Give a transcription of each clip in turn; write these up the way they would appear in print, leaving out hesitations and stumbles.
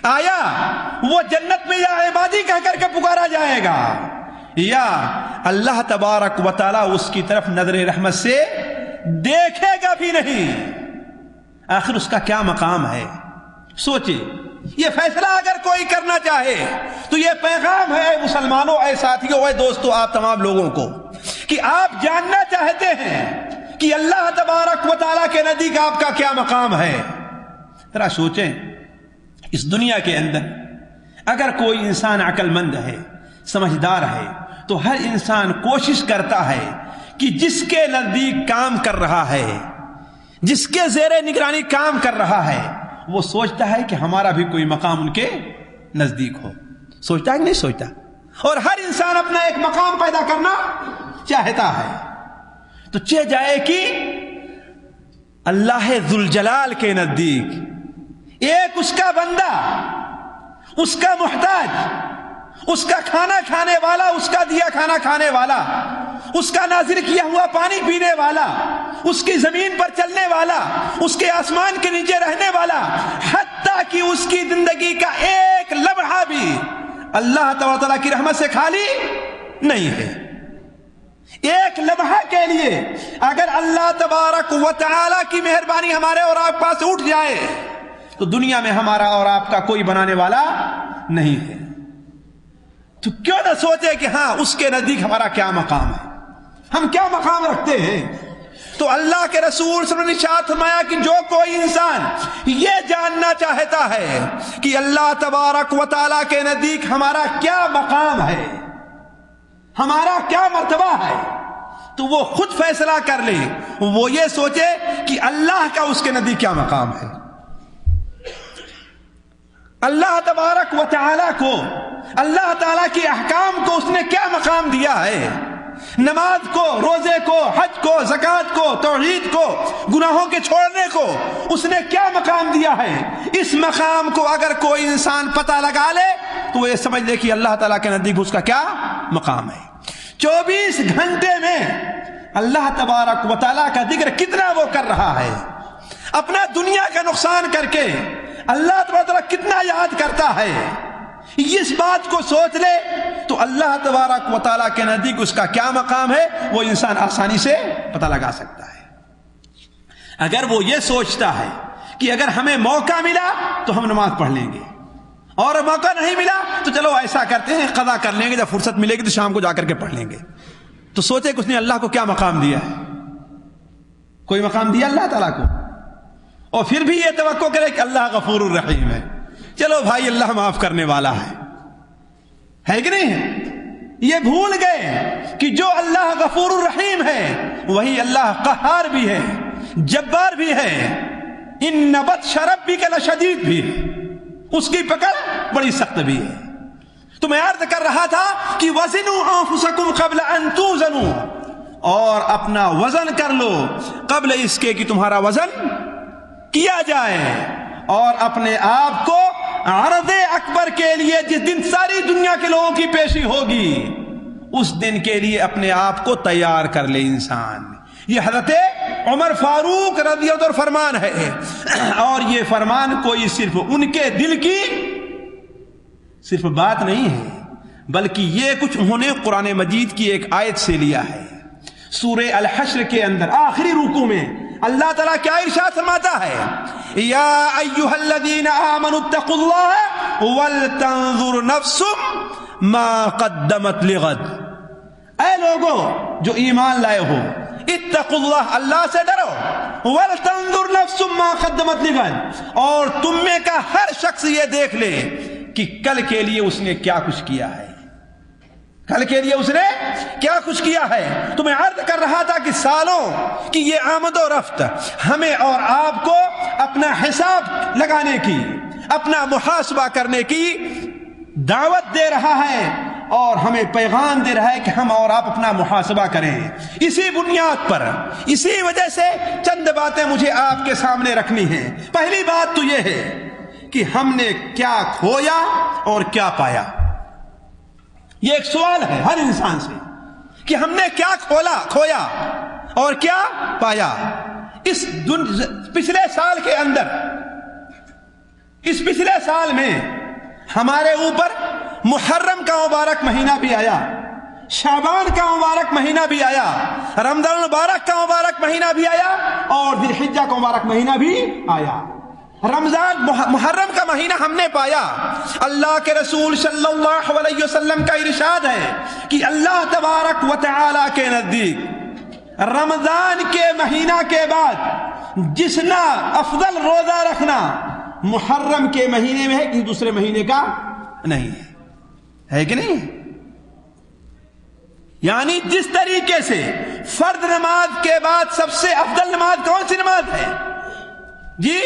آیا وہ جنت میں یا عبادی کہہ کر کے پکارا جائے گا، یا اللہ تبارک و تعالی اس کی طرف نظر رحمت سے دیکھے گا بھی نہیں؟ آخر اس کا کیا مقام ہے؟ سوچے، یہ فیصلہ اگر کوئی کرنا چاہے تو یہ پیغام ہے اے مسلمانوں، اے ساتھیوں، اے دوستوں، آپ تمام لوگوں کو کہ آپ جاننا چاہتے ہیں کہ اللہ تبارک و تعالیٰ کے نزدیک آپ کا کیا مقام ہے۔ ذرا سوچیں، اس دنیا کے اندر اگر کوئی انسان عقل مند ہے، سمجھدار ہے، تو ہر انسان کوشش کرتا ہے کہ جس کے نزدیک کام کر رہا ہے، جس کے زیر نگرانی کام کر رہا ہے، وہ سوچتا ہے کہ ہمارا بھی کوئی مقام ان کے نزدیک ہو۔ سوچتا ہے کہ نہیں سوچتا؟ اور ہر انسان اپنا ایک مقام پیدا کرنا چاہتا ہے۔ تو چہ جائے کہ اللہ ذوالجلال کے نزدیک ایک اس کا بندہ، اس کا محتاج، اس کا کھانا کھانے والا، اس کا دیا کھانا کھانے والا، اس کا نازل کیا ہوا پانی پینے والا، اس کی زمین پر چلنے والا، اس کے آسمان کے نیچے رہنے والا، حتیٰ کہ اس کی زندگی کا ایک لمحہ بھی اللہ تعالیٰ کی رحمت سے خالی نہیں ہے۔ ایک لمحہ کے لیے اگر اللہ تبارک و تعالیٰ کی مہربانی ہمارے اور آپ پاس اٹھ جائے تو دنیا میں ہمارا اور آپ کا کوئی بنانے والا نہیں ہے۔ تو کیوں نہ سوچے کہ ہاں اس کے نزدیک ہمارا کیا مقام ہے، ہم کیا مقام رکھتے ہیں۔ تو اللہ کے رسول صلی اللہ علیہ وسلم نے ارشاد فرمایا کہ جو کوئی انسان یہ جاننا چاہتا ہے کہ اللہ تبارک و تعالیٰ کے نزدیک ہمارا کیا مقام ہے، ہمارا کیا مرتبہ ہے، تو وہ خود فیصلہ کر لے، وہ یہ سوچے کہ اللہ کا اس کے نزدیک کیا مقام ہے۔ اللہ تبارک و تعالیٰ کو، اللہ تعالیٰ کے احکام کو اس نے کیا مقام دیا ہے، نماز کو، روزے کو، حج کو، زکوٰۃ کو، توحید کو، گناہوں کے چھوڑنے کو اس نے کیا مقام دیا ہے۔ اس مقام کو اگر کوئی انسان پتہ لگا لے تو وہ یہ سمجھ لے کہ اللہ تعالیٰ کے نزدیک اس کا کیا مقام ہے۔ 24 گھنٹے میں اللہ تبارک و تعالیٰ کا ذکر کتنا وہ کر رہا ہے، اپنا دنیا کا نقصان کر کے اللہ تبارک و تعالیٰ کتنا یاد کرتا ہے، اس بات کو سوچ لے تو اللہ تبارک و تعالیٰ کے نزدیک اس کا کیا مقام ہے وہ انسان آسانی سے پتہ لگا سکتا ہے۔ اگر وہ یہ سوچتا ہے کہ اگر ہمیں موقع ملا تو ہم نماز پڑھ لیں گے، اور موقع نہیں ملا تو چلو ایسا کرتے ہیں قضا کر لیں گے، جب فرصت ملے گی تو شام کو جا کر کے پڑھ لیں گے، تو سوچے کہ اس نے اللہ کو کیا مقام دیا ہے؟ کوئی مقام دیا اللہ تعالیٰ کو؟ اور پھر بھی یہ توقع کرے کہ اللہ غفور الرحیم ہے، چلو بھائی اللہ معاف کرنے والا ہے کہ نہیں ہے؟ یہ بھول گئے کہ جو اللہ غفور الرحیم ہے وہی اللہ قہار بھی ہے، جبار بھی ہے، ان بطش ربک لشدید بھی ہے، اس کی پکڑ بڑی سخت بھی ہے۔ تو میں عرض کر رہا تھا کہ وزنوا انفسکم قبل ان توزنوا، اور اپنا وزن کر لو قبل اس کے کہ تمہارا وزن کیا جائے، اور اپنے آپ کو عرض اکبر کے لیے جس دن ساری دنیا کے لوگوں کی پیشی ہوگی اس دن کے لیے اپنے آپ کو تیار کر لے انسان۔ یہ حضرت عمر فاروق رضی اللہ عنہ فرمان ہے، اور یہ فرمان کوئی صرف ان کے دل کی صرف بات نہیں ہے، بلکہ یہ کچھ انہوں نے قرآن مجید کی ایک آیت سے لیا ہے۔ سورہ الحشر کے اندر آخری رکوع میں اللہ تعالیٰ کیا ارشاد فرماتا ہے؟ یا ایھا الذین آمنوا اتقوا اللہ ولتنظر نفس ما قدمت لغد، اے لوگو جو ایمان لائے ہو، اتقوا اللہ، اللہ سے ڈرو، ولتنظر نفس ما قدمت لغد، اور تم میں کا ہر شخص یہ دیکھ لے کہ کل کے لیے اس نے کیا کچھ کیا ہے، کل کے لیے اس نے کیا کچھ کیا ہے۔ تو میں عرض کر رہا تھا کہ سالوں کی یہ آمد و رفت ہمیں اور آپ کو اپنا حساب لگانے کی، اپنا محاسبہ کرنے کی دعوت دے رہا ہے، اور ہمیں پیغام دے رہا ہے کہ ہم اور آپ اپنا محاسبہ کریں۔ اسی بنیاد پر، اسی وجہ سے چند باتیں مجھے آپ کے سامنے رکھنی ہیں۔ پہلی بات تو یہ ہے کہ ہم نے کیا کھویا اور کیا پایا۔ یہ ایک سوال ہے ہر انسان سے کہ ہم نے کیا کھویا اور کیا پایا۔ اس پچھلے سال کے اندر اس پچھلے سال میں ہمارے اوپر محرم کا مبارک مہینہ بھی آیا، شعبان کا مبارک مہینہ بھی آیا، رمضان المبارک کا مبارک مہینہ بھی آیا، اور ذی الحجہ کا مبارک مہینہ بھی آیا۔ رمضان محرم کا مہینہ ہم نے پایا۔ اللہ کے رسول صلی اللہ علیہ وسلم کا ارشاد ہے کہ اللہ تبارک و تعالی کے نزدیک رمضان کے مہینہ کے بعد جتنا افضل روزہ رکھنا محرم کے مہینے میں ہے کہ دوسرے مہینے کا نہیں ہے کہ نہیں؟ یعنی جس طریقے سے فرض نماز کے بعد سب سے افضل نماز کون سی نماز ہے جی؟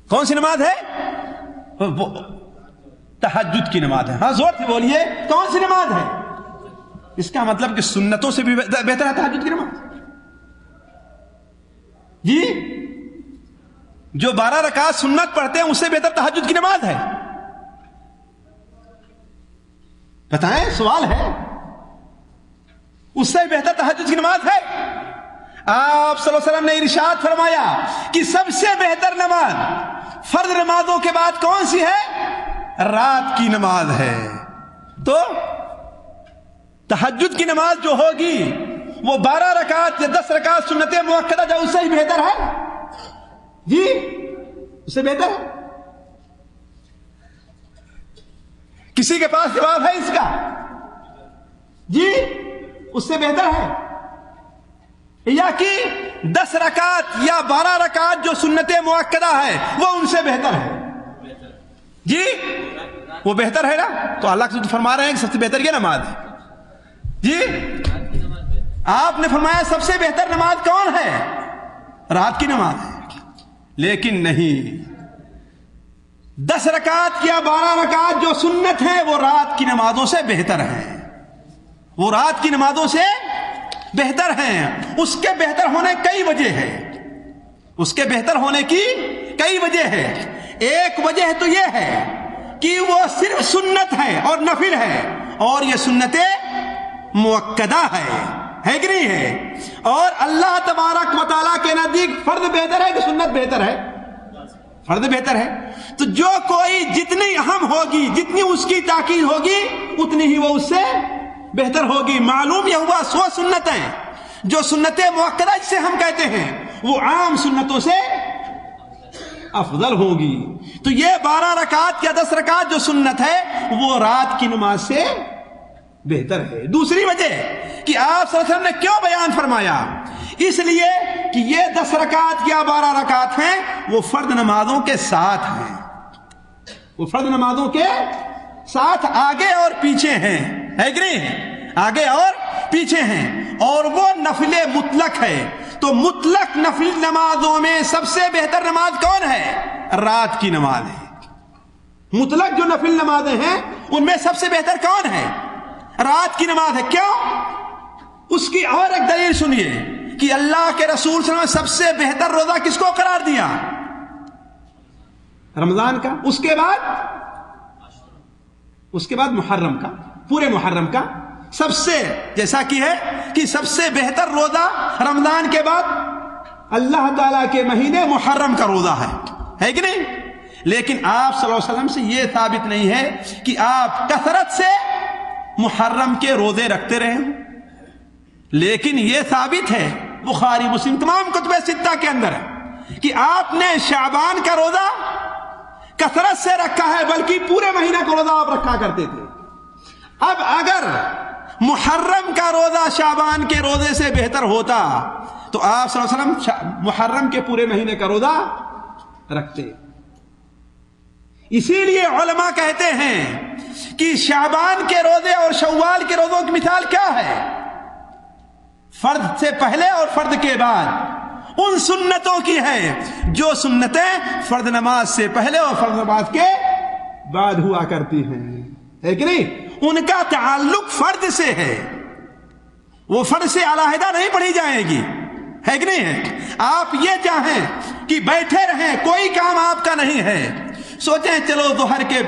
کون سی نماز ہے؟ تہجد کی نماز ہے۔ ہاں زور سے بولیے، کون سی نماز ہے؟ اس کا مطلب کہ سنتوں سے بھی بہتر ہے تہجد کی نماز جی؟ جو 12 رکعت سنت پڑھتے ہیں اس سے بہتر تہجد کی نماز ہے؟ بتائیں، سوال ہے۔ اس سے بہتر تہجد کی نماز ہے؟ آپ صلی اللہ علیہ وسلم نے ارشاد فرمایا کہ سب سے بہتر نماز فرض نمازوں کے بعد کون سی ہے؟ رات کی نماز ہے۔ تو تہجد کی نماز جو ہوگی وہ 12 رکعت یا 10 رکعت سنت مؤکدہ جو اس سے ہی بہتر ہے جی؟ اس سے بہتر ہے؟ کسی کے پاس جواب ہے اس کا جی؟ اس سے بہتر ہے یا کہ 10 رکعت یا 12 رکعت جو سنت مؤکدہ ہے وہ ان سے بہتر ہے جی؟ وہ بہتر ہے نا؟ تو اللہ کے رسول فرما رہے ہیں کہ سب سے بہتر یہ نماز ہے جی؟ آپ نے فرمایا سب سے بہتر نماز کون ہے؟ رات کی نماز ہے، لیکن نہیں، 10 رکعت یا 12 رکعت جو سنت ہیں وہ رات کی نمازوں سے بہتر ہیں، وہ رات کی نمازوں سے بہتر ہیں۔ اس کے بہتر ہونے کئی وجہ ہے، اس کے بہتر ہونے کی کئی وجہ ہے۔ ایک وجہ تو یہ ہے کہ وہ صرف سنت ہے اور نفل ہے، اور یہ سنت مؤکدہ ہے کہ نہیں ہے؟ اور اللہ تبارک و تعالیٰ کے نزدیک فرض بہتر ہے کہ سنت بہتر ہے؟ فرض بہتر ہے۔ تو جو کوئی جتنی اہم ہوگی، جتنی اس کی تاکید ہوگی، اتنی ہی وہ اس سے بہتر ہوگی۔ معلوم یہ ہوا 100 سنتیں جو سنت مؤکدہ جسے ہم کہتے ہیں وہ عام سنتوں سے افضل ہوگی۔ تو یہ 12 رکعت یا 10 رکعت جو سنت ہے وہ رات کی نماز سے بہتر ہے۔ دوسری وجہ کہ آپ صلی اللہ علیہ وسلم نے کیوں بیان فرمایا؟ اس لیے کہ یہ 10 رکعت یا 12 رکعت ہیں وہ فرض نمازوں کے ساتھ ہیں، وہ فرض نمازوں کے ساتھ آگے اور پیچھے ہیں، ہے کہ نہیں؟ آگے اور پیچھے ہیں، اور وہ نفل مطلق ہے۔ تو مطلق نفل نمازوں میں سب سے بہتر نماز کون ہے؟ رات کی نماز ہے۔ مطلق جو نفل نمازیں ہیں ان میں سب سے بہتر کون ہے؟ رات کی نماز ہے۔ کیوں؟ اس کی اور ایک دلیل سنیے کہ اللہ کے رسول صلی اللہ علیہ وسلم نے سب سے بہتر روزہ کس کو قرار دیا؟ رمضان کا، اس کے بعد محرم کا، پورے محرم کا سب سے، جیسا کہ ہے کہ سب سے بہتر روزہ رمضان کے بعد اللہ تعالیٰ کے مہینے محرم کا روزہ ہے کہ نہیں؟ لیکن آپ صلی اللہ علیہ وسلم سے یہ ثابت نہیں ہے کہ آپ کثرت سے محرم کے روزے رکھتے رہے، لیکن یہ ثابت ہے بخاری مسلم تمام کتب ستہ کے اندر ہے کہ آپ نے شعبان کا روزہ کثرت سے رکھا ہے، بلکہ پورے مہینہ کا روزہ آپ رکھا کرتے تھے۔ اب اگر محرم کا روزہ شعبان کے روزے سے بہتر ہوتا تو آپ صلی اللہ علیہ وسلم محرم کے پورے مہینے کا روزہ رکھتے۔ اسی لیے علماء کہتے ہیں کہ شعبان کے روزے اور شوال کے روزوں کی مثال کیا ہے؟ فرض سے پہلے اور فرض کے بعد ان سنتوں کی ہے جو سنتیں فرض نماز سے پہلے اور فرض نماز کے بعد ہوا کرتی ہیں، ہے کہ نہیں؟ ان کا تعلق فرض سے ہے، وہ فرض سے علیحدہ نہیں پڑھی جائے گی، ہے کہ نہیں ہے؟ آپ یہ چاہیں کہ بیٹھے رہیں، کوئی کام آپ کا نہیں ہے، سوچیں چلو ظہر کے